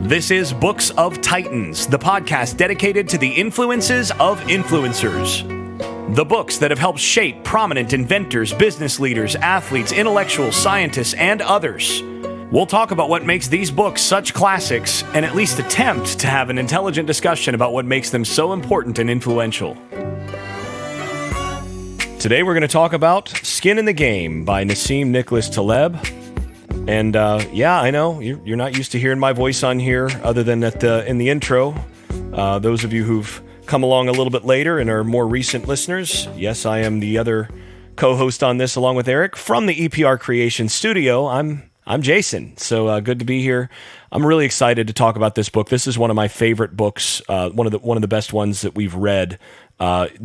This is Books of Titans, the podcast dedicated to the influences of influencers. The books that have helped shape prominent inventors, business leaders, athletes, intellectuals, scientists, and others. We'll talk about what makes these books such classics and at least attempt to have an intelligent discussion about what makes them so important and influential. Today we're going to talk about Skin in the Game by Nassim Taleb. And I know you're not used to hearing my voice on here other than in the intro. Those of you who've come along a little bit later and are more recent listeners, yes, I am the other co-host on this along with Erik from the EPR Creation Studio. I'm Jason, so good to be here. I'm really excited to talk about this book. This is one of my favorite books, one of the best ones that we've read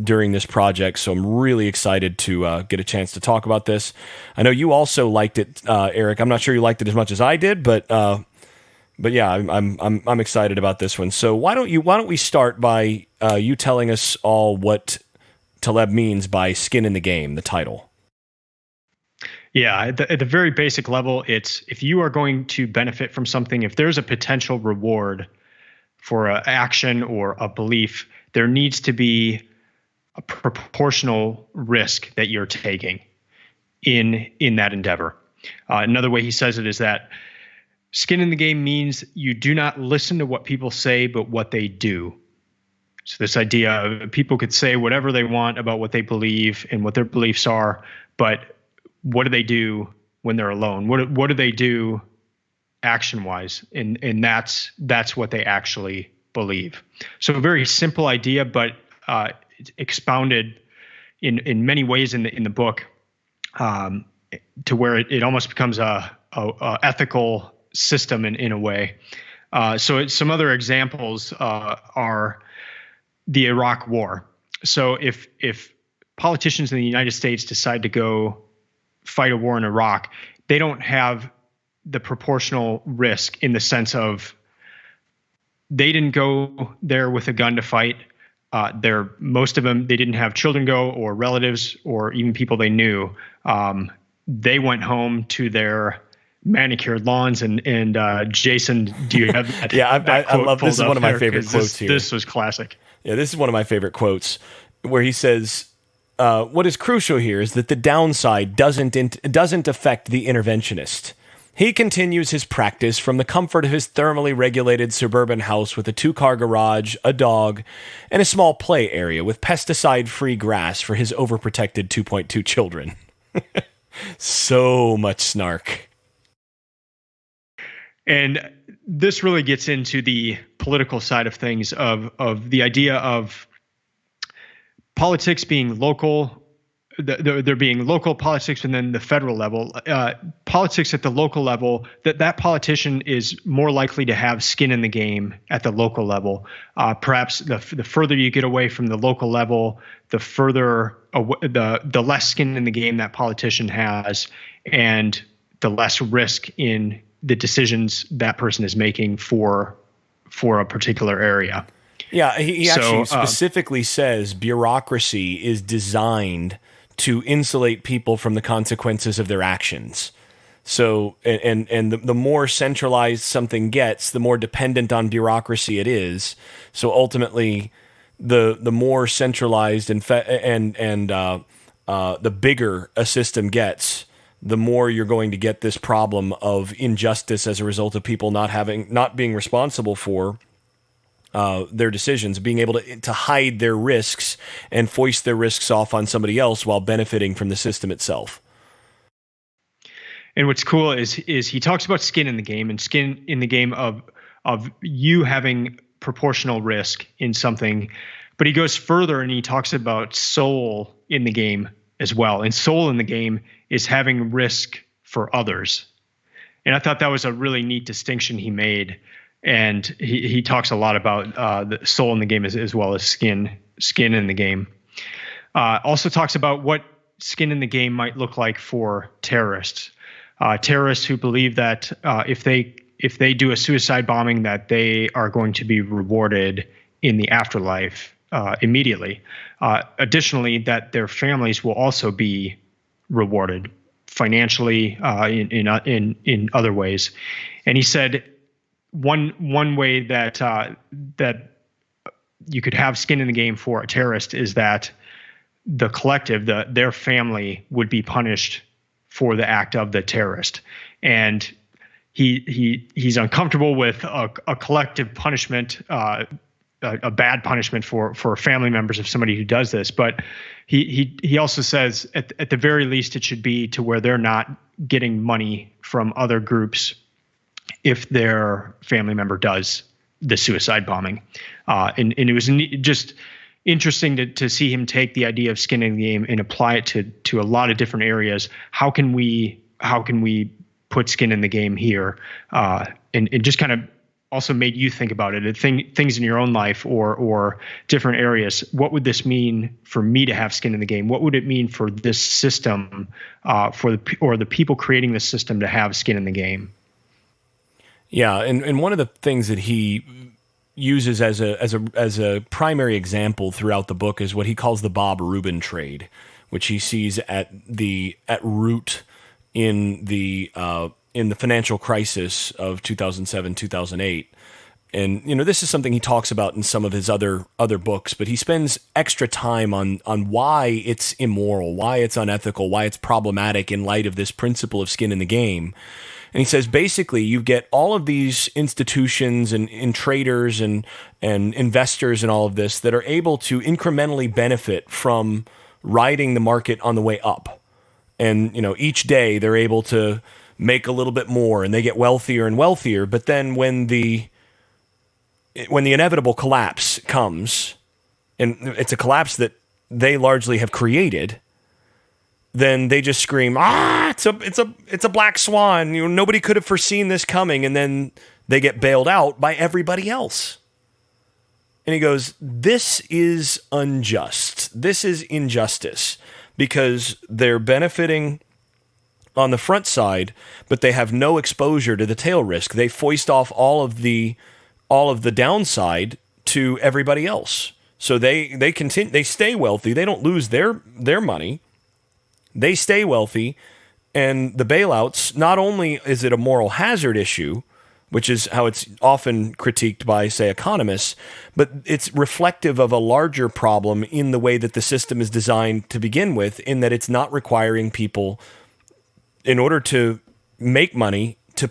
during this project. So I'm really excited to get a chance to talk about this. I know you also liked it, Erik. I'm not sure you liked it as much as I did, but yeah, I'm excited about this one. So why don't we start by you telling us all what Taleb means by skin in the game, the title. Yeah, at the very basic level, it's if you are going to benefit from something, if there's a potential reward for an action or a belief, there needs to be a proportional risk that you're taking in that endeavor. Another way he says it is that skin in the game means you do not listen to what people say, but what they do. So this idea of people could say whatever they want about what they believe and what their beliefs are, but what do they do when they're alone? What do they do action-wise? And that's what they actually believe. So a very simple idea, but it's expounded in many ways in the book to where it almost becomes a ethical system in a way. So some other examples are the Iraq War. So if politicians in the United States decide to go fight a war in Iraq, they don't have the proportional risk in the sense of they didn't go there with a gun to fight. Most of them, they didn't have children go or relatives or even people they knew. They went home to their manicured lawns and Jason, do you have that? Yeah, I love this. Is one of my favorite quotes here. This was classic. Yeah, this is one of my favorite quotes where he says, what is crucial here is that the downside doesn't affect the interventionist. He continues his practice from the comfort of his thermally regulated suburban house with a 2-car garage, a dog, and a small play area with pesticide-free grass for his overprotected 2.2 children. So much snark. And this really gets into the political side of things of the idea of politics being local, there being local politics and then the federal level. Politics at the local level, that politician is more likely to have skin in the game at the local level. Perhaps the further you get away from the local level, the further the less skin in the game that politician has, and the less risk in the decisions that person is making for a particular area. Yeah, he actually specifically says bureaucracy is designed to insulate people from the consequences of their actions. So, and the more centralized something gets, the more dependent on bureaucracy it is. So ultimately, the more centralized and the bigger a system gets, the more you're going to get this problem of injustice as a result of people not being responsible for their decisions, being able to hide their risks and foist their risks off on somebody else while benefiting from the system itself. And what's cool is he talks about skin in the game and skin in the game of you having proportional risk in something, but he goes further and he talks about soul in the game as well. And soul in the game is having risk for others. And I thought that was a really neat distinction he made. And he talks a lot about the soul in the game as well as skin in the game. Also talks about what skin in the game might look like for terrorists. Terrorists who believe that if they do a suicide bombing, that they are going to be rewarded in the afterlife immediately. Additionally, that their families will also be rewarded financially in other ways. And he said, one way that that you could have skin in the game for a terrorist is that the collective, their family, would be punished for the act of the terrorist, and he's uncomfortable with a collective punishment, a bad punishment for family members of somebody who does this. But he also says at the very least it should be to where they're not getting money from other groups if their family member does the suicide bombing. And it was just interesting to see him take the idea of skin in the game and apply it to a lot of different areas. How can we put skin in the game here? And it just kind of also made you think about it, things in your own life or different areas. What would this mean for me to have skin in the game? What would it mean for this system, for the people creating this system to have skin in the game? Yeah, and one of the things that he uses as a primary example throughout the book is what he calls the Bob Rubin Trade, which he sees at root in the financial crisis of 2007-2008. And this is something he talks about in some of his other books, but he spends extra time on why it's immoral, why it's unethical, why it's problematic in light of this principle of skin in the game. And he says, basically, you get all of these institutions and traders and investors and all of this that are able to incrementally benefit from riding the market on the way up. And, each day they're able to make a little bit more and they get wealthier and wealthier. But then when the inevitable collapse comes, and it's a collapse that they largely have created, then they just scream, it's a black swan. Nobody could have foreseen this coming. And then they get bailed out by everybody else. And he goes, this is unjust. This is injustice because they're benefiting on the front side, but they have no exposure to the tail risk. They foist off all of the downside to everybody else. So they continue, they stay wealthy. They don't lose their money. They stay wealthy, and the bailouts, not only is it a moral hazard issue, which is how it's often critiqued by, say, economists, but it's reflective of a larger problem in the way that the system is designed to begin with, in that it's not requiring people, in order to make money, to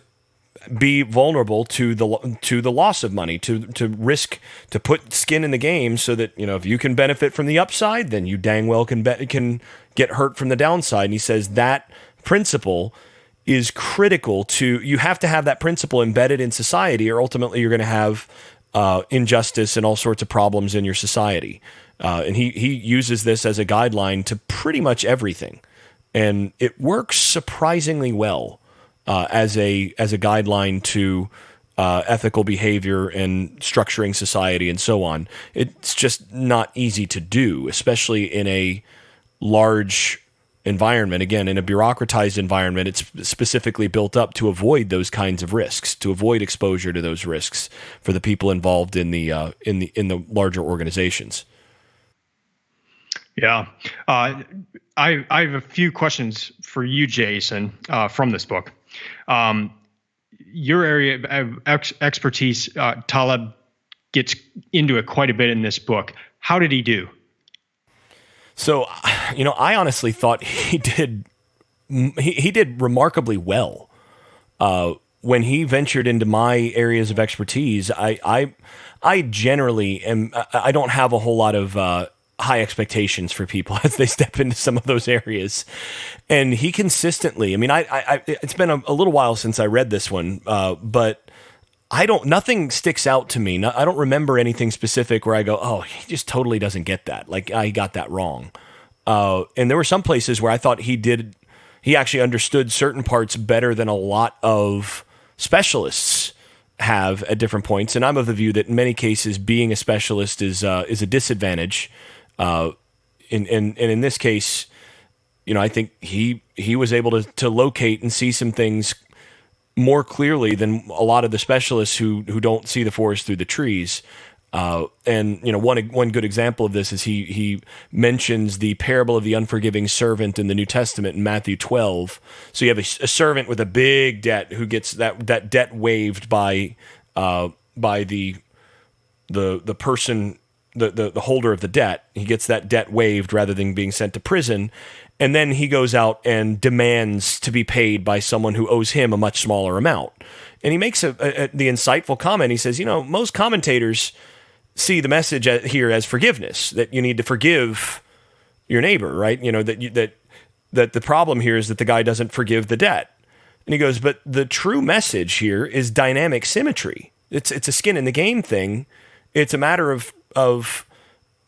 be vulnerable to the loss of money, to risk, to put skin in the game, so that if you can benefit from the upside, then you dang well can get hurt from the downside. And he says that principle is critical to, you have to have that principle embedded in society, or ultimately you're going to have injustice and all sorts of problems in your society. And he uses this as a guideline to pretty much everything, and it works surprisingly well as a guideline to ethical behavior and structuring society and so on. It's just not easy to do, especially in a large environment. Again, in a bureaucratized environment, it's specifically built up to avoid those kinds of risks, to avoid exposure to those risks for the people involved in the larger organizations. Yeah. I have a few questions for you, Jason, from this book. Your area of expertise, Taleb gets into it quite a bit in this book. How did he do? So, I honestly thought he did remarkably well. When he ventured into my areas of expertise, I generally I don't have a whole lot of high expectations for people as they step into some of those areas. And he consistently, it's been a little while since I read this one, but nothing sticks out to me. I don't remember anything specific where I go, oh, he just totally doesn't get that. Like, I got that wrong. And there were some places where I thought he actually understood certain parts better than a lot of specialists have at different points. And I'm of the view that in many cases, being a specialist is a disadvantage. In this case, I think he was able to locate and see some things more clearly than a lot of the specialists who don't see the forest through the trees. And one good example of this is he mentions the parable of the unforgiving servant in the New Testament in Matthew 12. So you have a servant with a big debt who gets that debt waived by by the person, the holder of the debt. He gets that debt waived rather than being sent to prison. And then he goes out and demands to be paid by someone who owes him a much smaller amount. And he makes the insightful comment. He says, most commentators see the message here as forgiveness, that you need to forgive your neighbor, right? That the problem here is that the guy doesn't forgive the debt. And he goes, but the true message here is dynamic symmetry. It's a skin in the game thing. It's a matter of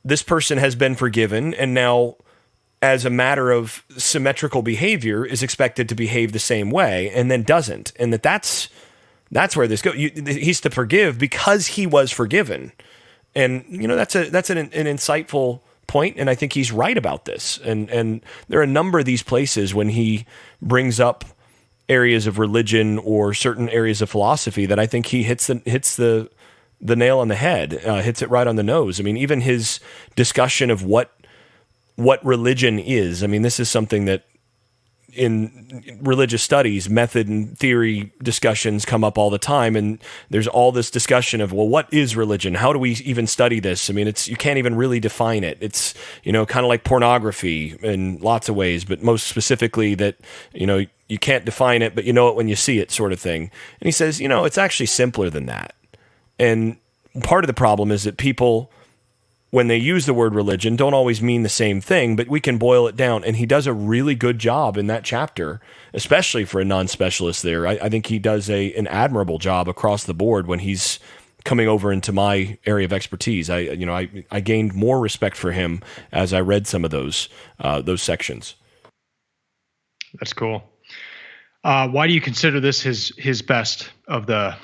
this person has been forgiven, and now, as a matter of symmetrical behavior, is expected to behave the same way, and then doesn't. And that's where this goes. He's to forgive because he was forgiven. And that's an insightful point, and I think he's right about this. And there are a number of these places when he brings up areas of religion or certain areas of philosophy that I think he hits the nail on the head, hits it right on the nose. I mean, even his discussion of what religion is. I mean, this is something that in religious studies, method and theory discussions come up all the time, and there's all this discussion of, well, what is religion? How do we even study this? I mean, you can't even really define it. It's, kind of like pornography in lots of ways, but most specifically that, you can't define it, but you know it when you see it, sort of thing. And he says, it's actually simpler than that. And part of the problem is that people, when they use the word religion, don't always mean the same thing, but we can boil it down. And he does a really good job in that chapter, especially for a non-specialist there. I think he does an admirable job across the board when he's coming over into my area of expertise. I gained more respect for him as I read some of those sections. That's cool. Why do you consider this his best of the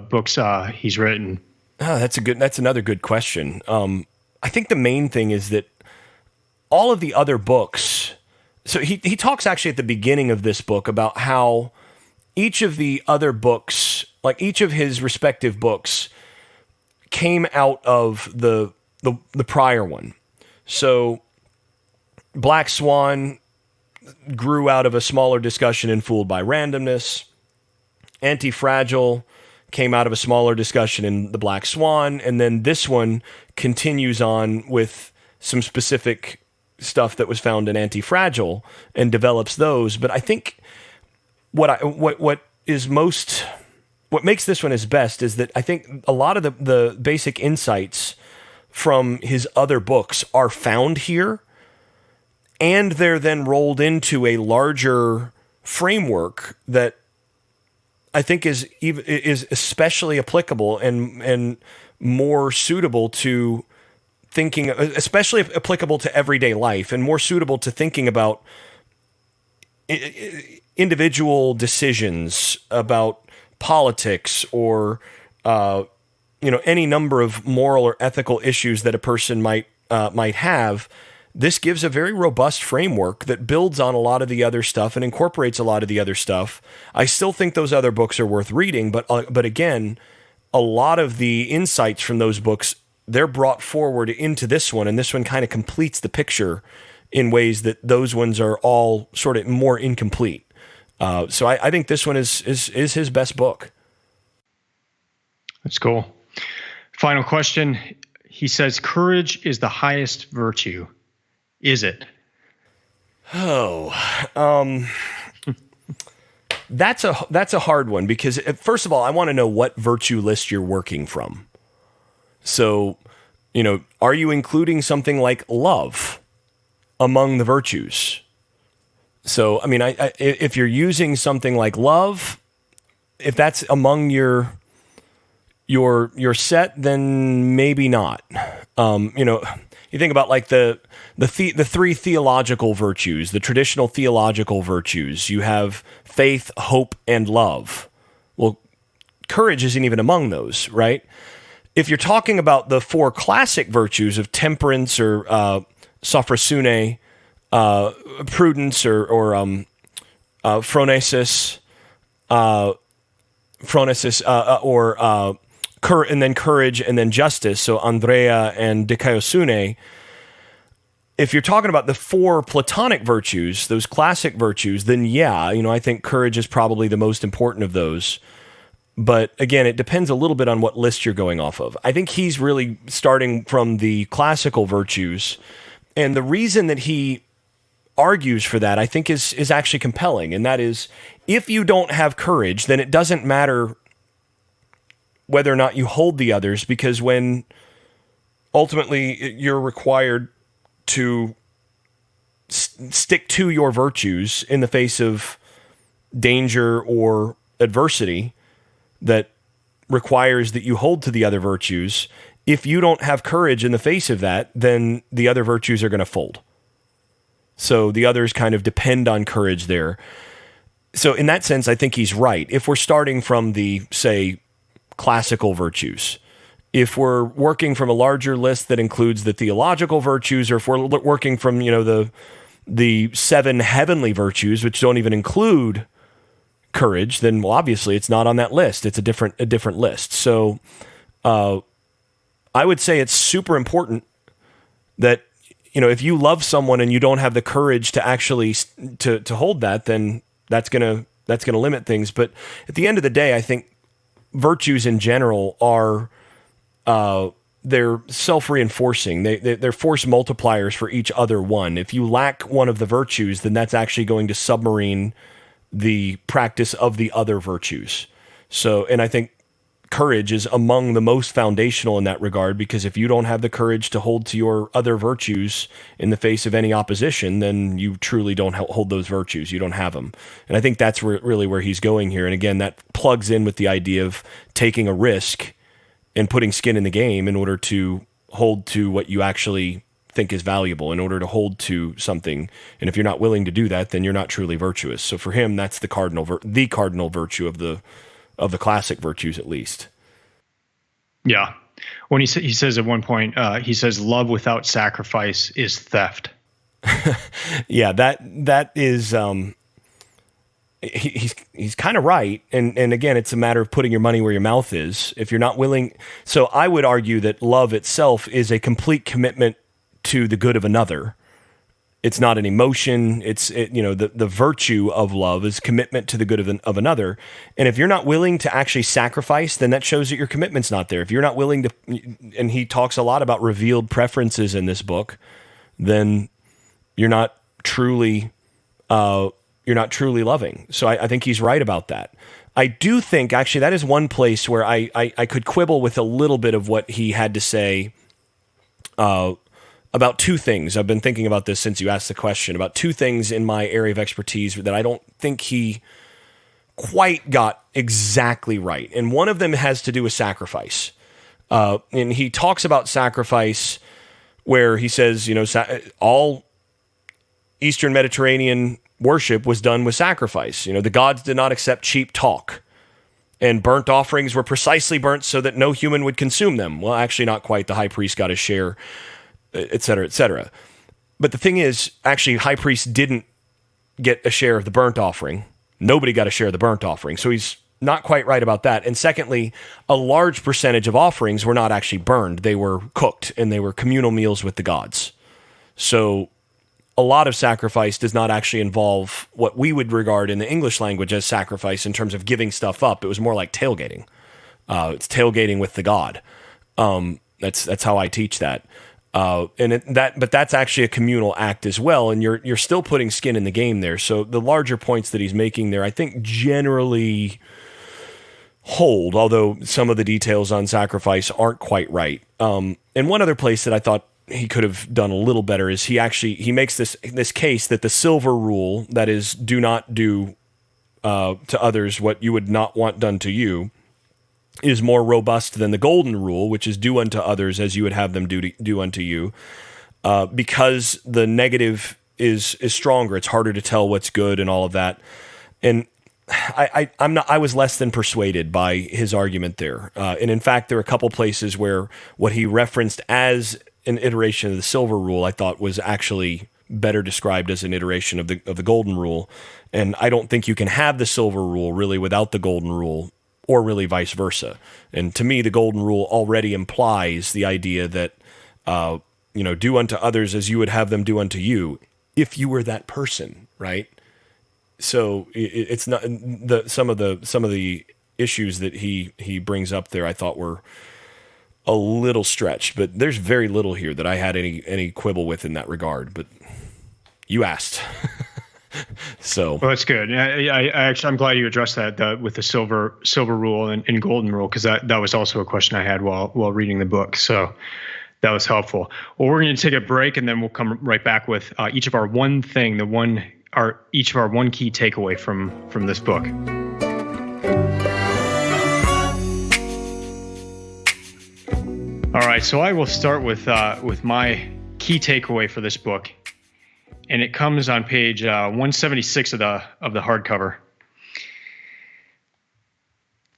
books he's written? Oh, that's another good question. I think the main thing is that all of the other books, so he talks actually at the beginning of this book about how each of the other books, like each of his respective books, came out of the prior one. So Black Swan grew out of a smaller discussion in Fooled by Randomness. Anti-Fragile came out of a smaller discussion in The Black Swan, and then this one continues on with some specific stuff that was found in Anti-Fragile and develops those. But I think what makes this one his best is that I think a lot of the basic insights from his other books are found here, and they're then rolled into a larger framework that I think is especially applicable and more suitable to thinking, especially applicable to everyday life, and more suitable to thinking about individual decisions about politics or any number of moral or ethical issues that a person might have. This gives a very robust framework that builds on a lot of the other stuff and incorporates a lot of the other stuff. I still think those other books are worth reading, but again, a lot of the insights from those books, they're brought forward into this one, and this one kind of completes the picture in ways that those ones are all sort of more incomplete. So I think this one is his best book. That's cool. Final question. He says, courage is the highest virtue. Is it? That's a hard one, because first of all, I want to know what virtue list you're working from. So, are you including something like love among the virtues? So, I mean, if you're using something like love, if that's among your set, then maybe not. You think about like the three theological virtues, the traditional theological virtues. You have faith, hope, and love. Well, courage isn't even among those, right? If you're talking about the four classic virtues of temperance or sophrosune, prudence or phronesis, and then courage, and then justice, so Andrea and dikaiosune. If you're talking about the four Platonic virtues, those classic virtues, then yeah, I think courage is probably the most important of those. But again, it depends a little bit on what list you're going off of. I think he's really starting from the classical virtues. And the reason that he argues for that, I think, is actually compelling. And that is, if you don't have courage, then it doesn't matter whether or not you hold the others, because when ultimately you're required to stick to your virtues in the face of danger or adversity that requires that you hold to the other virtues, if you don't have courage in the face of that, then the other virtues are going to fold. So the others kind of depend on courage there. So in that sense, I think he's right. If we're starting from the, say, classical virtues, if we're working from a larger list that includes the theological virtues, or if we're working from, the 7 heavenly virtues, which don't even include courage, then obviously it's not on that list. It's a different list. So I would say it's super important that, if you love someone and you don't have the courage to actually to hold that, then that's gonna limit things. But at the end of the day, I think virtues in general are they're self-reinforcing. They're force multipliers for each other one. If you lack one of the virtues, then that's actually going to submarine the practice of the other virtues. So, and I think courage is among the most foundational in that regard, because if you don't have the courage to hold to your other virtues in the face of any opposition, then you truly don't hold those virtues. You don't have them. And I think that's really where he's going here. And again, that plugs in with the idea of taking a risk and putting skin in the game in order to hold to what you actually think is valuable, in order to hold to something. And if you're not willing to do that, then you're not truly virtuous. So for him, that's the cardinal virtue of the classic virtues, at least. Yeah. When he says at one point, he says, love without sacrifice is theft. Yeah, that is, he's kind of right. And again, it's a matter of putting your money where your mouth is. If you're not willing, so I would argue that love itself is a complete commitment to the good of another. It's not an emotion. The virtue of love is commitment to the good of another. And if you're not willing to actually sacrifice, then that shows that your commitment's not there. If you're not willing to, and he talks a lot about revealed preferences in this book, then you're not truly loving. So I think he's right about that. I do think actually that is one place where I could quibble with a little bit of what he had to say about two things. I've been thinking about this since you asked the question, about two things in my area of expertise that I don't think he quite got exactly right. And one of them has to do with sacrifice. And he talks about sacrifice where he says, all Eastern Mediterranean worship was done with sacrifice. The gods did not accept cheap talk. And burnt offerings were precisely burnt so that no human would consume them. Well, actually not quite. The high priest got his share, et cetera, et cetera. But the thing is, actually, high priest didn't get a share of the burnt offering. Nobody got a share of the burnt offering. So he's not quite right about that. And secondly, a large percentage of offerings were not actually burned. They were cooked, and they were communal meals with the gods. So a lot of sacrifice does not actually involve what we would regard in the English language as sacrifice in terms of giving stuff up. It was more like tailgating. It's tailgating with the god. That's how I teach that. But that's actually a communal act as well, and you're still putting skin in the game there. So the larger points that he's making there, I think, generally hold, although some of the details on sacrifice aren't quite right. And one other place that I thought he could have done a little better is he makes this case that the silver rule, that is, do not do to others what you would not want done to you, is more robust than the golden rule, which is do unto others as you would have them do unto you, because the negative is stronger. It's harder to tell what's good and all of that. And I was less than persuaded by his argument there. And in fact, there are a couple places where what he referenced as an iteration of the silver rule, I thought was actually better described as an iteration of the golden rule. And I don't think you can have the silver rule really without the golden rule, or really vice versa. And to me, the golden rule already implies the idea that, do unto others as you would have them do unto you, if you were that person, right? So it's not some of the issues that he brings up there I thought were a little stretched, but there's very little here that I had any quibble with in that regard. But you asked. So well, that's good. I'm glad you addressed that with the silver rule and golden rule, because that was also a question I had while reading the book. So that was helpful. Well, we're going to take a break, and then we'll come right back with each of our one key takeaway from this book. All right, so I will start with my key takeaway for this book. And it comes on page 176 of the hardcover.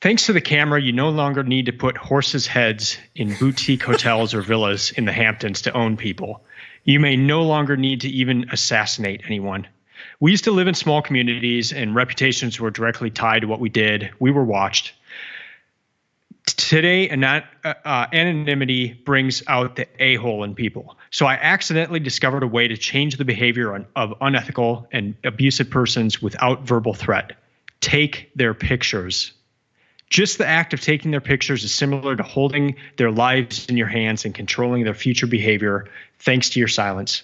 Thanks to the camera, you no longer need to put horses' heads in boutique hotels or villas in the Hamptons to own people. You may no longer need to even assassinate anyone. We used to live in small communities, and reputations were directly tied to what we did. We were watched. Today, anonymity brings out the a-hole in people. So I accidentally discovered a way to change the behavior of unethical and abusive persons without verbal threat. Take their pictures. Just the act of taking their pictures is similar to holding their lives in your hands and controlling their future behavior, thanks to your silence.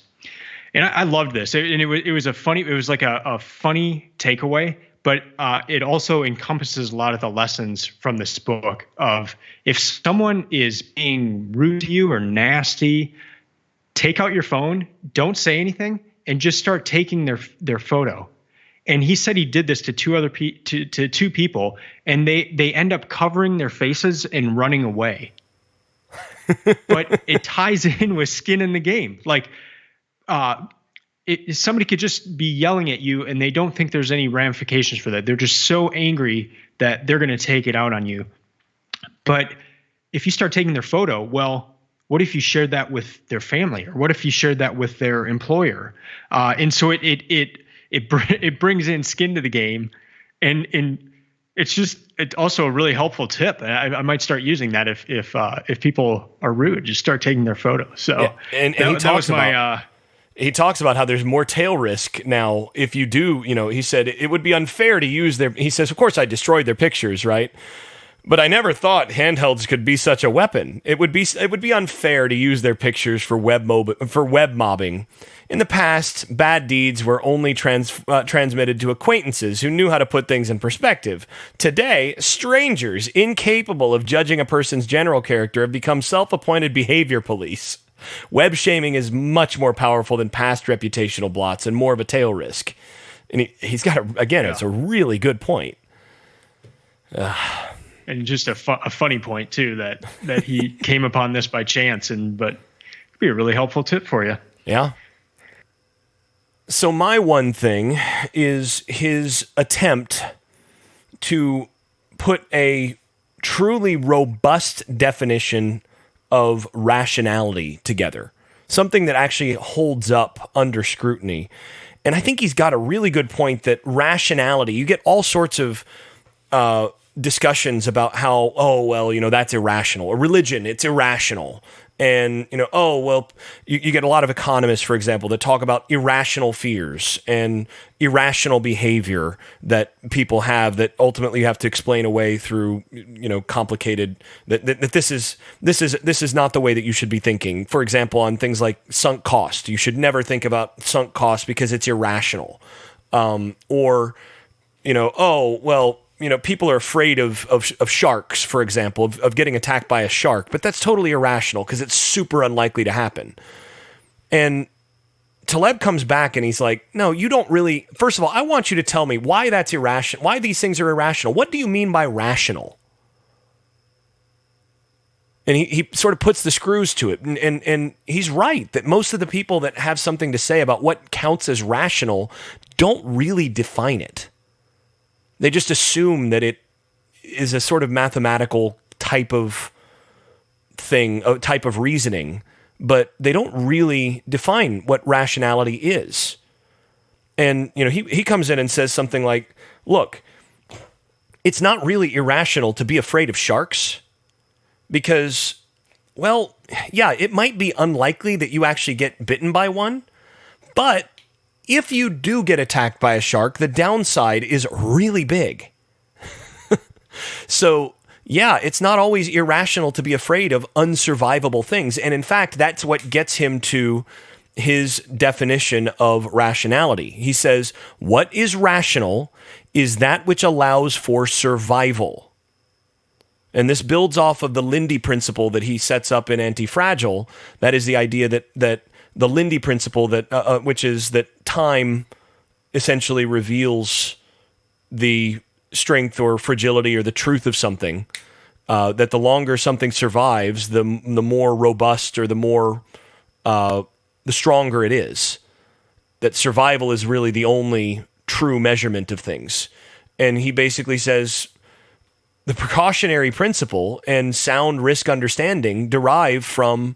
And I loved this. And it was like a funny takeaway. But it also encompasses a lot of the lessons from this book of, if someone is being rude to you or nasty, take out your phone, don't say anything, and just start taking their photo. And he said he did this to two people, and they end up covering their faces and running away. But it ties in with skin in the game. Like, somebody could just be yelling at you and they don't think there's any ramifications for that. They're just so angry that they're going to take it out on you. But if you start taking their photo, well, what if you shared that with their family, or what if you shared that with their employer? And so it brings in skin to the game, and it's also a really helpful tip. I might start using that if people are rude, just start taking their photo. So yeah. And he talks about how there's more tail risk now if you do, he said it would be unfair to use he says, of course I destroyed their pictures, right? But I never thought handhelds could be such a weapon. It would be unfair to use their pictures for web mobbing. In the past, bad deeds were only transmitted to acquaintances who knew how to put things in perspective. Today, strangers incapable of judging a person's general character have become self-appointed behavior police. Web shaming is much more powerful than past reputational blots and more of a tail risk. And he's got it's a really good point. And just a funny point too, that he came upon this by chance, but it could be a really helpful tip for you. Yeah. So my one thing is his attempt to put a truly robust definition of rationality together, something that actually holds up under scrutiny. And I think he's got a really good point that rationality, you get all sorts of discussions about how, that's irrational. Or religion, it's irrational. And, you get a lot of economists, for example, that talk about irrational fears and irrational behavior that people have that ultimately you have to explain away through, complicated, that this is not the way that you should be thinking. For example, on things like sunk cost, you should never think about sunk cost because it's irrational. People are afraid of sharks, for example, of getting attacked by a shark, but that's totally irrational because it's super unlikely to happen. And Taleb comes back and he's like, no, you don't really. First of all, I want you to tell me why that's irrational, why these things are irrational. What do you mean by rational? And he sort of puts the screws to it. And he's right that most of the people that have something to say about what counts as rational don't really define it. They just assume that it is a sort of mathematical type of thing, a type of reasoning, but they don't really define what rationality is. And, he comes in and says something like, look, it's not really irrational to be afraid of sharks because, it might be unlikely that you actually get bitten by one, but if you do get attacked by a shark, the downside is really big. So, yeah, it's not always irrational to be afraid of unsurvivable things. And in fact, that's what gets him to his definition of rationality. He says, what is rational is that which allows for survival. And this builds off of the Lindy principle that he sets up in Anti-Fragile. That is the idea that the Lindy principle, that which is that time essentially reveals the strength or fragility or the truth of something. That the longer something survives, the more robust or the stronger it is. That survival is really the only true measurement of things. And he basically says the precautionary principle and sound risk understanding derive from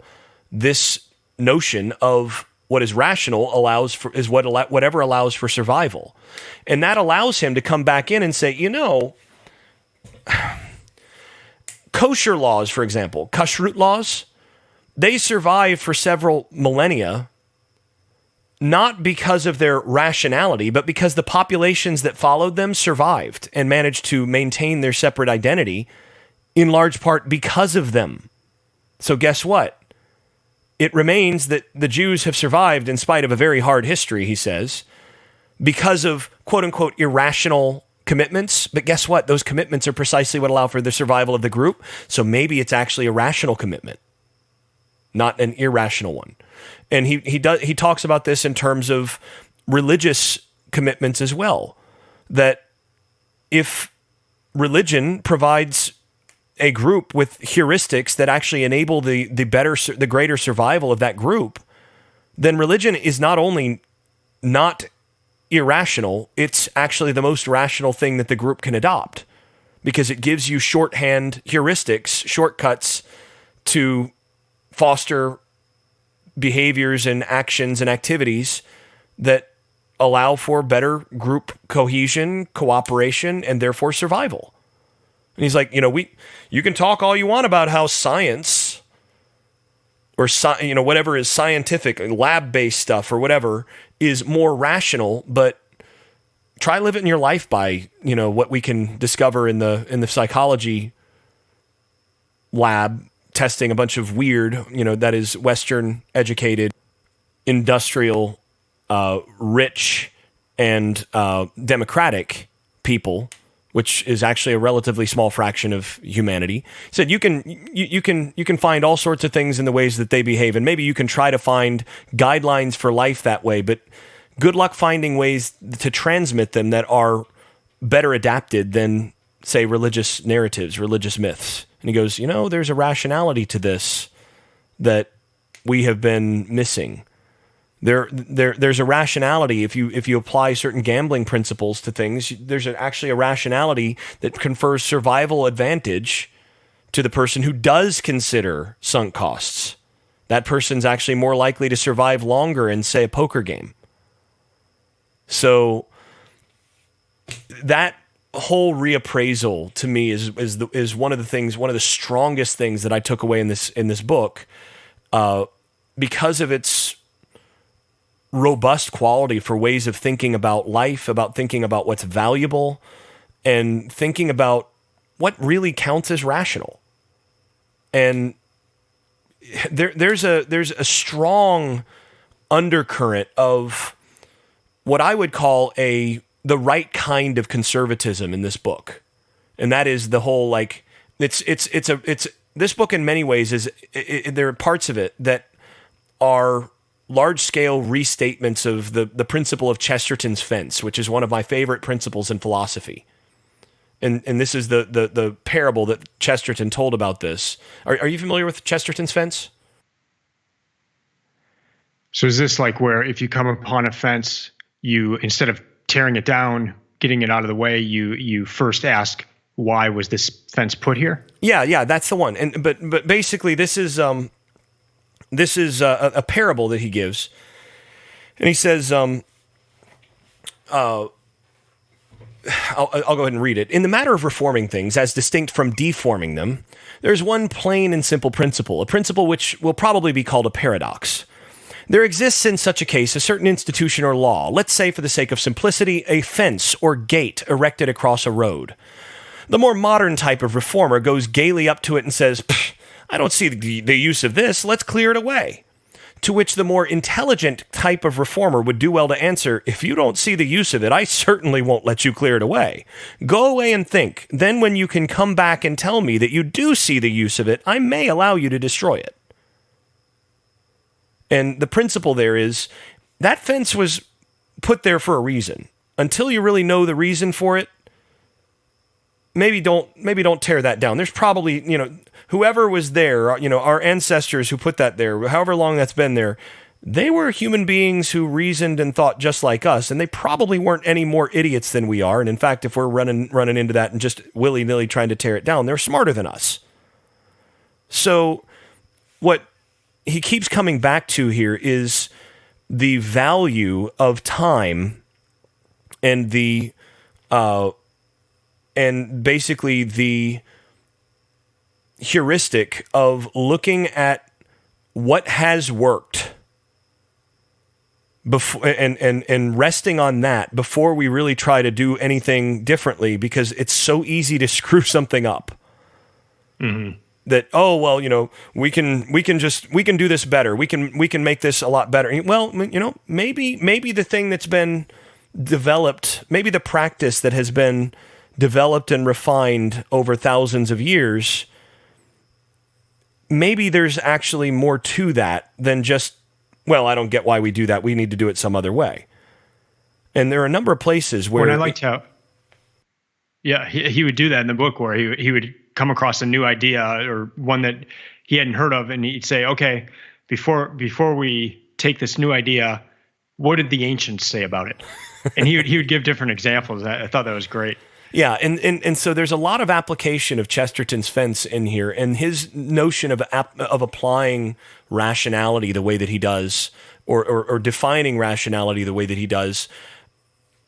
this notion of what is rational whatever allows for survival. And that allows him to come back in and say, kosher laws, for example, kashrut laws, they survived for several millennia, not because of their rationality, but because the populations that followed them survived and managed to maintain their separate identity, in large part because of them. So guess what? It remains that the Jews have survived in spite of a very hard history, he says, because of quote-unquote irrational commitments. But guess what? Those commitments are precisely what allow for the survival of the group. So maybe it's actually a rational commitment, not an irrational one. And he talks about this in terms of religious commitments as well. That if religion provides a group with heuristics that actually enable the greater survival of that group, then religion is not only not irrational, it's actually the most rational thing that the group can adopt, because it gives you shorthand heuristics, shortcuts to foster behaviors and actions and activities that allow for better group cohesion, cooperation, and therefore survival. And he's like, you can talk all you want about how science or whatever is scientific, lab-based stuff or whatever is more rational, but try living your life by, what we can discover in the psychology lab, testing a bunch of weird, that is Western educated, industrial, rich, and democratic people, which is actually a relatively small fraction of humanity. He said you can find all sorts of things in the ways that they behave, and maybe you can try to find guidelines for life that way, but good luck finding ways to transmit them that are better adapted than, say, religious narratives, religious myths. And he goes, there's a rationality to this that we have been missing. There's a rationality if you apply certain gambling principles to things. There's actually a rationality that confers survival advantage to the person who does consider sunk costs. That person's actually more likely to survive longer in, say, a poker game. So that whole reappraisal to me is one of the strongest things that I took away in this book, because of its robust quality for ways of thinking about life, about thinking about what's valuable, and thinking about what really counts as rational. And there's a strong undercurrent of what I would call the right kind of conservatism in this book. And that is the whole, this book in many ways there are parts of it that are large-scale restatements of the principle of Chesterton's fence, which is one of my favorite principles in philosophy. And this is the parable that Chesterton told about this. Are you familiar with Chesterton's fence? So is this like where if you come upon a fence, you, instead of tearing it down, getting it out of the way, you first ask, why was this fence put here? Yeah, that's the one. And but basically this is a parable that he gives. And he says, I'll go ahead and read it. In the matter of reforming things, as distinct from deforming them, there's one plain and simple principle, a principle which will probably be called a paradox. There exists in such a case a certain institution or law, let's say for the sake of simplicity, a fence or gate erected across a road. The more modern type of reformer goes gaily up to it and says, I don't see the use of this, let's clear it away. To which the more intelligent type of reformer would do well to answer, if you don't see the use of it, I certainly won't let you clear it away. Go away and think. Then when you can come back and tell me that you do see the use of it, I may allow you to destroy it. And the principle there is that fence was put there for a reason. Until you really know the reason for it, maybe don't tear that down. There's probably, whoever was there, our ancestors who put that there, however long that's been there, they were human beings who reasoned and thought just like us, and they probably weren't any more idiots than we are. And in fact, if we're running into that and just willy-nilly trying to tear it down, they're smarter than us. So what he keeps coming back to here is the value of time and and basically the heuristic of looking at what has worked before and resting on that before we really try to do anything differently, because it's so easy to screw something up. Mm-hmm. That, we can do this better. We can make this a lot better. Well, maybe the thing that's been developed, maybe the practice that has been developed and refined over thousands of years, maybe there's actually more to that than just, I don't get why we do that. We need to do it some other way. And there are a number of places where... When I liked how... Yeah, he would do that in the book where he would come across a new idea or one that he hadn't heard of, and he'd say, okay, before we take this new idea, what did the ancients say about it? And he would give different examples. I thought that was great. Yeah, and so there's a lot of application of Chesterton's fence in here, and his notion of applying rationality the way that he does, or defining rationality the way that he does,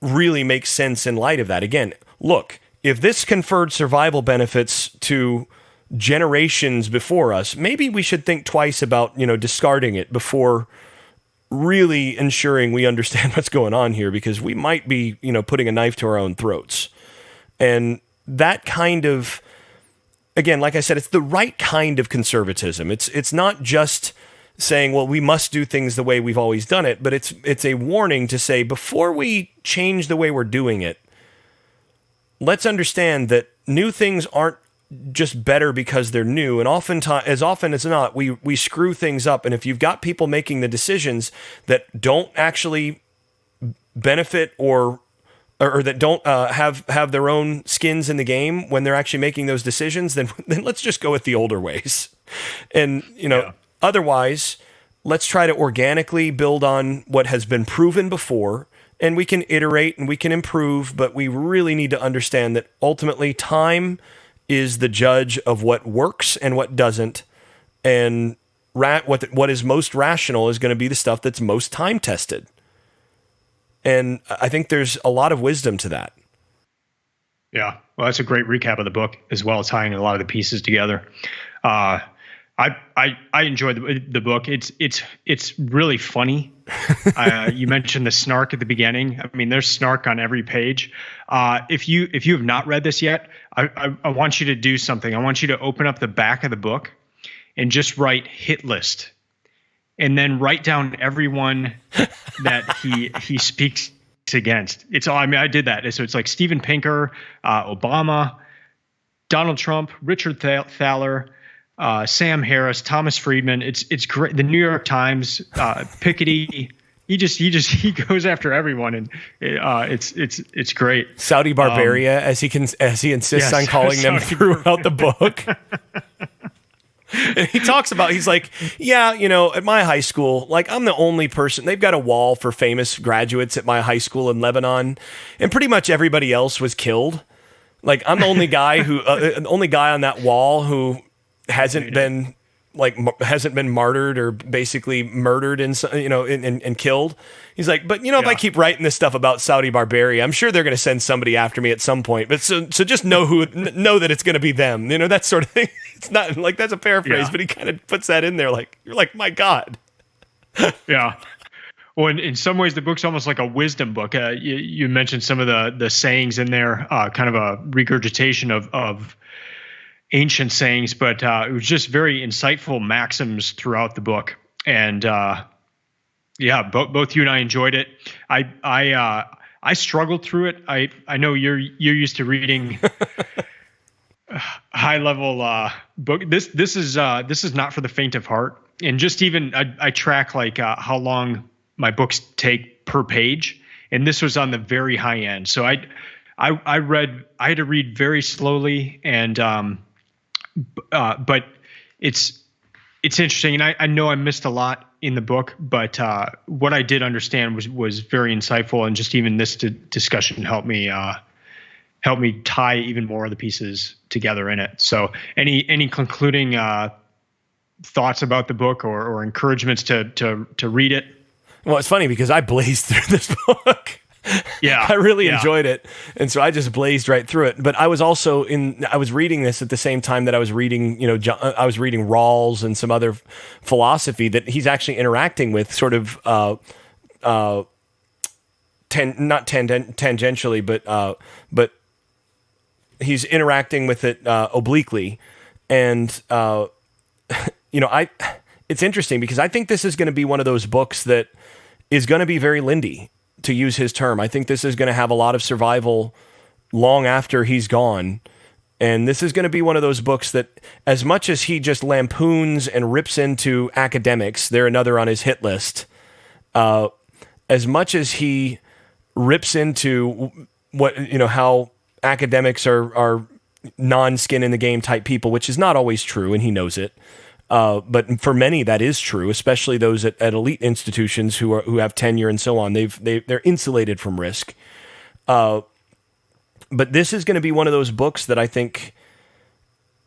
really makes sense in light of that. Again, look, if this conferred survival benefits to generations before us, maybe we should think twice about, discarding it before really ensuring we understand what's going on here, because we might be, putting a knife to our own throats. And that kind of, again, like I said, it's the right kind of conservatism. It's not just saying, well, we must do things the way we've always done it, but it's a warning to say, before we change the way we're doing it, let's understand that new things aren't just better because they're new. And oftentimes, as often as not, we screw things up. And if you've got people making the decisions that don't actually benefit or that don't have their own skins in the game when they're actually making those decisions, then let's just go with the older ways. And, otherwise, let's try to organically build on what has been proven before, and we can iterate and we can improve, but we really need to understand that ultimately time is the judge of what works and what doesn't, and what is most rational is going to be the stuff that's most time-tested. And I think there's a lot of wisdom to that. Yeah, well, that's a great recap of the book as well, tying a lot of the pieces together. I enjoyed the book. It's really funny. You mentioned the snark at the beginning. I mean, there's snark on every page. If you have not read this yet, I want you to do something. I want you to open up the back of the book and just write hit list. And then write down everyone that he speaks against. I did that. So it's like Steven Pinker, Obama, Donald Trump, Richard Thaler, Sam Harris, Thomas Friedman. It's great. The New York Times, Piketty. He goes after everyone, and it's great. Saudi Barbaria, as he insists on calling them throughout the book. And he talks about, he's like, at my high school, like, I'm the only person, they've got a wall for famous graduates at my high school in Lebanon, and pretty much everybody else was killed. Like, I'm the only guy on that wall who hasn't been martyred or basically murdered and killed. He's like, but if I keep writing this stuff about Saudi Barbaria, I'm sure they're going to send somebody after me at some point. But so just know that it's going to be them. That sort of thing. It's not like, that's a paraphrase, but he kind of puts that in there. Like, you're like, my God. Yeah. Well, in some ways, the book's almost like a wisdom book. You mentioned some of the sayings in there, kind of a regurgitation of ancient sayings, but it was just very insightful maxims throughout the book. And both you and I enjoyed it. I struggled through it. I know you're used to reading high level book. This is not for the faint of heart. And just even I track like how long my books take per page, and this was on the very high end. So I had to read very slowly, and but it's interesting, and I know I missed a lot in the book, but what I did understand was very insightful, and just even this discussion helped me tie even more of the pieces together in it. So any concluding thoughts about the book or encouragements to read it? Well, it's funny because I blazed through this book. Yeah, I really enjoyed it, and so I just blazed right through it. But I was also I was reading this at the same time that I was reading, I was reading Rawls and some other philosophy that he's actually interacting with, sort of not tangentially, but he's interacting with it obliquely, and it's interesting because I think this is going to be one of those books that is going to be very Lindy, to use his term. I think this is going to have a lot of survival long after he's gone. And this is going to be one of those books that, as much as he just lampoons and rips into academics, they're another on his hit list, as much as he rips into how academics are non-skin in the game type people, which is not always true, and he knows it. But for many, that is true, especially those at elite institutions who have tenure and so on. They're insulated from risk. But this is going to be one of those books that I think,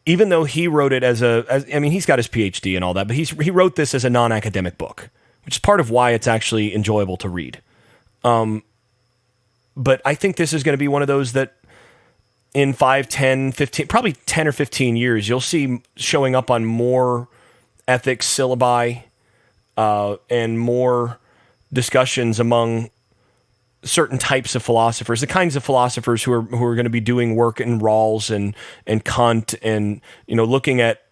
even though he wrote it he's got his PhD and all that, but he wrote this as a non-academic book, which is part of why it's actually enjoyable to read. But I think this is going to be one of those that in 5, 10, 15, probably 10 or 15 years, you'll see showing up on more ethics syllabi and more discussions among certain types of philosophers, the kinds of philosophers who are going to be doing work in Rawls and Kant and looking at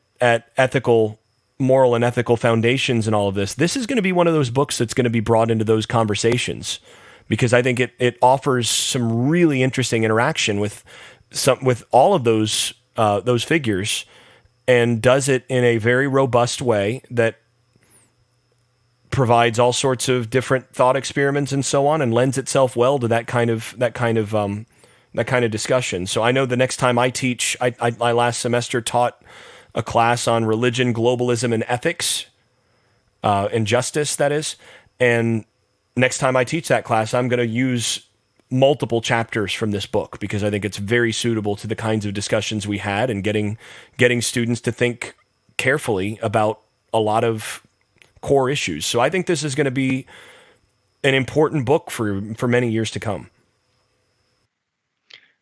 moral and ethical foundations and all of this. This is going to be one of those books that's going to be brought into those conversations, because I think it offers some really interesting interaction with all of those figures, and does it in a very robust way that provides all sorts of different thought experiments and so on, and lends itself well to that kind of discussion. So I know the next time I teach, I last semester taught a class on religion, globalism, and ethics, and justice, that is. And next time I teach that class, I'm going to use multiple chapters from this book, because I think it's very suitable to the kinds of discussions we had, and getting students to think carefully about a lot of core issues. So I think this is going to be an important book for many years to come.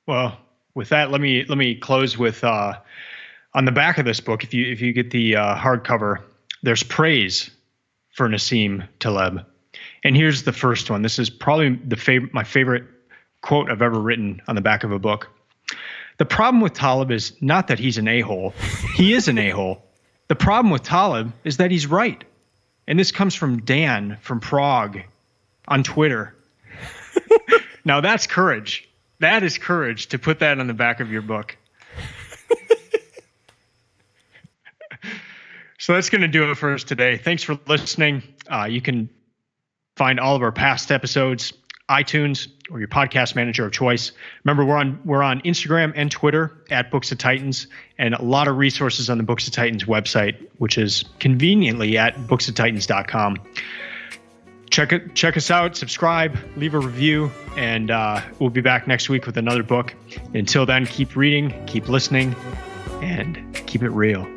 Well, with that, let me close with on the back of this book, if you get the hardcover, there's praise for Nassim Taleb. And here's the first one. This is probably my favorite quote I've ever written on the back of a book. The problem with Taleb is not that he's an a-hole. He is an a-hole. The problem with Taleb is that he's right. And this comes from Dan from Prague on Twitter. Now that's courage. That is courage to put that on the back of your book. So that's going to do it for us today. Thanks for listening. You can find all of our past episodes, iTunes, or your podcast manager of choice. Remember, we're on Instagram and Twitter at Books of Titans, and a lot of resources on the Books of Titans website, which is conveniently at booksoftitans.com. Check us out, subscribe, leave a review, and we'll be back next week with another book. Until then, keep reading, keep listening, and keep it real.